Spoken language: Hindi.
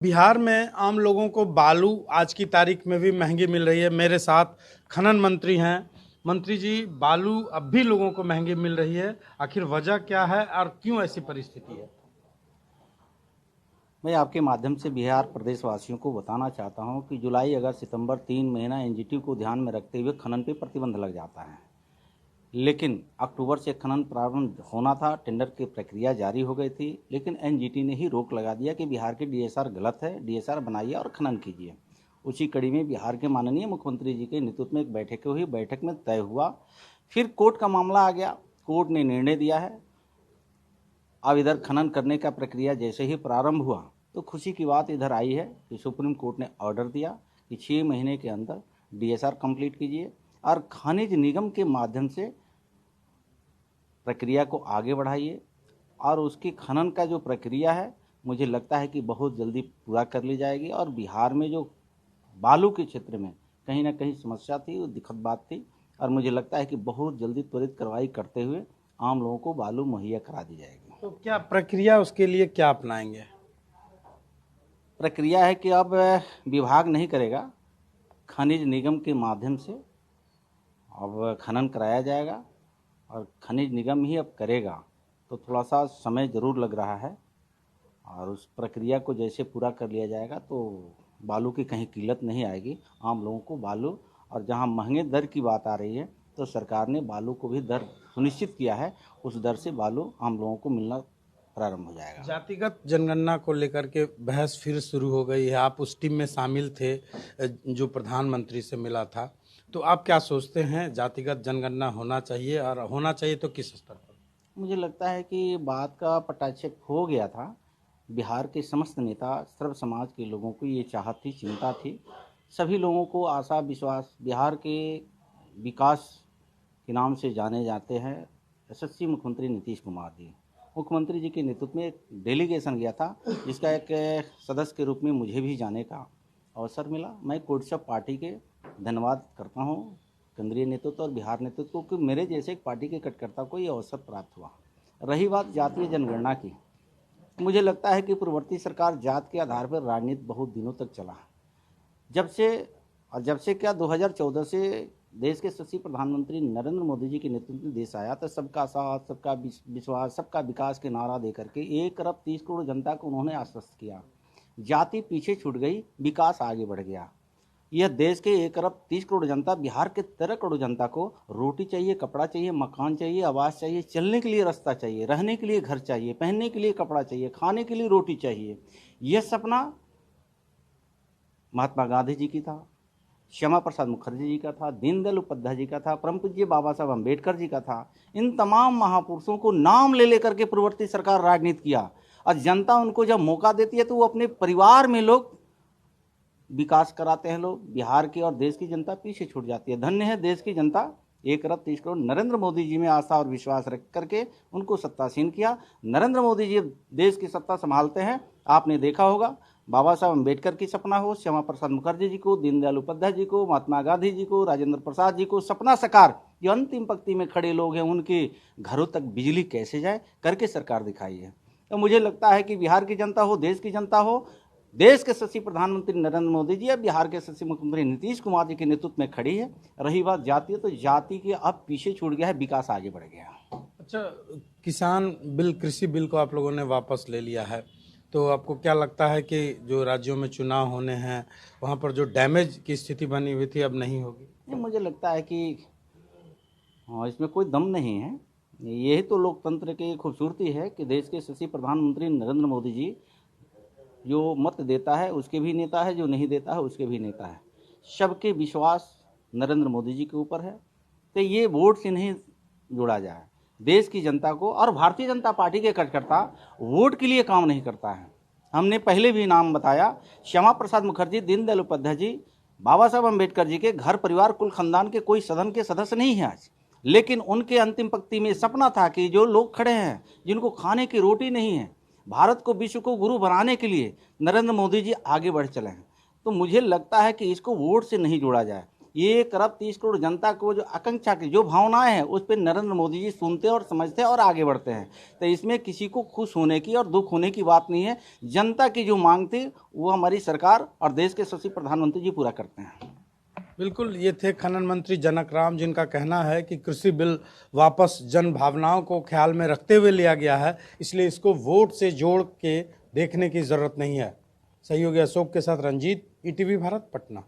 बिहार में आम लोगों को बालू आज की तारीख में भी महंगी मिल रही है। मेरे साथ खनन मंत्री हैं। मंत्री जी, बालू अब भी लोगों को महंगी मिल रही है, आखिर वजह क्या है और क्यों ऐसी परिस्थिति है? मैं आपके माध्यम से बिहार प्रदेश वासियों को बताना चाहता हूं कि जुलाई अगस्त सितंबर 3 महीना एनजीटी को ध्यान में रखते हुए खनन पे प्रतिबंध लग जाता है, लेकिन अक्टूबर से खनन प्रारंभ होना था। टेंडर की प्रक्रिया जारी हो गई थी, लेकिन एनजीटी ने ही रोक लगा दिया कि बिहार की डीएसआर गलत है, डीएसआर बनाइए और खनन कीजिए। उसी कड़ी में बिहार के माननीय मुख्यमंत्री जी के नेतृत्व में एक बैठक हुई। बैठक में तय हुआ, फिर कोर्ट का मामला आ गया। कोर्ट ने निर्णय दिया है। अब इधर खनन करने का प्रक्रिया जैसे ही प्रारंभ हुआ तो खुशी की बात इधर आई है कि सुप्रीम कोर्ट ने ऑर्डर दिया कि 6 महीने के अंदर डीएसआर कंप्लीट कीजिए और खनिज निगम के माध्यम से प्रक्रिया को आगे बढ़ाइए। और उसकी खनन का जो प्रक्रिया है, मुझे लगता है कि बहुत जल्दी पूरा कर ली जाएगी। और बिहार में जो बालू के क्षेत्र में कहीं ना कहीं समस्या थी, वो दिक्कत बात थी, और मुझे लगता है कि बहुत जल्दी त्वरित कार्रवाई करते हुए आम लोगों को बालू मुहैया करा दी जाएगी। तो क्या प्रक्रिया, उसके लिए क्या अपनाएंगे? प्रक्रिया है कि अब विभाग नहीं करेगा, खनिज निगम के माध्यम से अब खनन कराया जाएगा और खनिज निगम ही अब करेगा। तो थोड़ा सा समय ज़रूर लग रहा है, और उस प्रक्रिया को जैसे पूरा कर लिया जाएगा तो बालू की कहीं किल्लत नहीं आएगी आम लोगों को बालू। और जहां महंगे दर की बात आ रही है, तो सरकार ने बालू को भी दर सुनिश्चित किया है, उस दर से बालू आम लोगों को मिलना प्रारंभ हो जाएगा। जातिगत जनगणना को लेकर के बहस फिर शुरू हो गई है। आप उस टीम में शामिल थे जो प्रधानमंत्री से मिला था, तो आप क्या सोचते हैं, जातिगत जनगणना होना चाहिए, और होना चाहिए तो किस स्तर पर? मुझे लगता है कि बात का पटाक्षेप हो गया था। बिहार के समस्त नेता, सर्व समाज के लोगों को ये चाहत थी, चिंता थी। सभी लोगों को आशा विश्वास, बिहार के विकास के नाम से जाने जाते हैं यशस्वी मुख्यमंत्री नीतीश कुमार जी। मुख्यमंत्री जी के नेतृत्व में एक डेलीगेशन गया था, जिसका एक सदस्य के रूप में मुझे भी जाने का अवसर मिला। मैं कोटसप पार्टी के धन्यवाद करता हूँ, केंद्रीय नेतृत्व और बिहार नेतृत्व को, कि मेरे जैसे एक पार्टी के कार्यकर्ता को ये अवसर प्राप्त हुआ। रही बात जातीय जनगणना की, मुझे लगता है कि पूर्ववर्ती सरकार जात के आधार पर राजनीति बहुत दिनों तक चला। जब से क्या 2014 से देश के यशस्वी प्रधानमंत्री नरेंद्र मोदी जी के नेतृत्व में देश आया, तो सबका साथ, सबका विश्वास, सबका विकास के नारा देकर के 1 अरब 30 करोड़ जनता को उन्होंने आश्वस्त किया। जाति पीछे छूट गई, विकास आगे बढ़ गया। यह देश के 1 अरब 30 करोड़ जनता, बिहार के 13 करोड़ जनता को रोटी चाहिए, कपड़ा चाहिए, मकान चाहिए, आवास चाहिए, चलने के लिए रास्ता चाहिए, रहने के लिए घर चाहिए, पहनने के लिए कपड़ा चाहिए, खाने के लिए रोटी चाहिए। यह सपना महात्मा गांधी जी की था, श्यामा प्रसाद मुखर्जी जी का था, दीनदयाल उपाध्याय जी का था, परम पूज्य बाबा साहब अम्बेडकर जी का था। इन तमाम महापुरुषों को नाम ले लेकर के पूर्ववर्ती सरकार राजनीति किया, और जनता उनको जब मौका देती है तो वो अपने परिवार में लोग विकास कराते हैं। लोग बिहार की और देश की जनता पीछे छूट जाती है। धन्य है देश की जनता, 1 अरब 30 करोड़ नरेंद्र मोदी जी में आस्था और विश्वास रख करके उनको सत्तासीन किया। नरेंद्र मोदी जी देश की सत्ता संभालते हैं। आपने देखा होगा, बाबा साहब अम्बेडकर की सपना हो, श्यामा प्रसाद मुखर्जी जी को, दीनदयाल उपाध्याय जी को, महात्मा गांधी जी को, राजेंद्र प्रसाद जी को, सपना साकार, जो अंतिम पंक्ति में खड़े लोग हैं, उनके घरों तक बिजली कैसे जाए करके सरकार दिखाई है। तो मुझे लगता है कि बिहार की जनता हो, देश की जनता हो, देश के यशस्वी प्रधानमंत्री नरेंद्र मोदी जी या बिहार के यशस्वी मुख्यमंत्री नीतीश कुमार जी के नेतृत्व में खड़ी है। रही बात जाति, तो जाति के अब पीछे छूट गया है, विकास आगे बढ़ गया। अच्छा, किसान बिल, कृषि बिल को आप लोगों ने वापस ले लिया है, तो आपको क्या लगता है कि जो राज्यों में चुनाव होने हैं वहाँ पर जो डैमेज की स्थिति बनी हुई थी अब नहीं होगी? नहीं, मुझे लगता है कि इसमें कोई दम नहीं है। यही तो लोकतंत्र की खूबसूरती है कि देश के यशस्वी प्रधानमंत्री नरेंद्र मोदी जी जो मत देता है उसके भी नेता है, जो नहीं देता है उसके भी नेता है। सबके विश्वास नरेंद्र मोदी जी के ऊपर है। तो ये वोट से नहीं जोड़ा जाए। देश की जनता को, और भारतीय जनता पार्टी के कार्यकर्ता वोट के लिए काम नहीं करता है। हमने पहले भी नाम बताया, श्यामा प्रसाद मुखर्जी, दीनदयाल उपाध्याय जी, बाबा साहब अम्बेडकर जी के घर परिवार कुल खानदान के कोई सदन के सदस्य नहीं है आज, लेकिन उनके अंतिम पंक्ति में सपना था कि जो लोग खड़े हैं, जिनको खाने की रोटी नहीं है, भारत को विश्व को गुरु बनाने के लिए नरेंद्र मोदी जी आगे बढ़ चले हैं। तो मुझे लगता है कि इसको वोट से नहीं जोड़ा जाए। ये 1 अरब 30 करोड़ जनता को जो आकांक्षा की जो भावनाएं हैं उस पर नरेंद्र मोदी जी सुनते और समझते और आगे बढ़ते हैं। तो इसमें किसी को खुश होने की और दुख होने की बात नहीं है। जनता की जो मांग थी वो हमारी सरकार और देश के यशस्वी प्रधानमंत्री जी पूरा करते हैं। बिल्कुल, ये थे खनन मंत्री जनक राम, जिनका कहना है कि कृषि बिल वापस जन भावनाओं को ख्याल में रखते हुए लिया गया है, इसलिए इसको वोट से जोड़ के देखने की ज़रूरत नहीं है। सहयोगी अशोक के साथ रंजीत, ईटीवी भारत, पटना।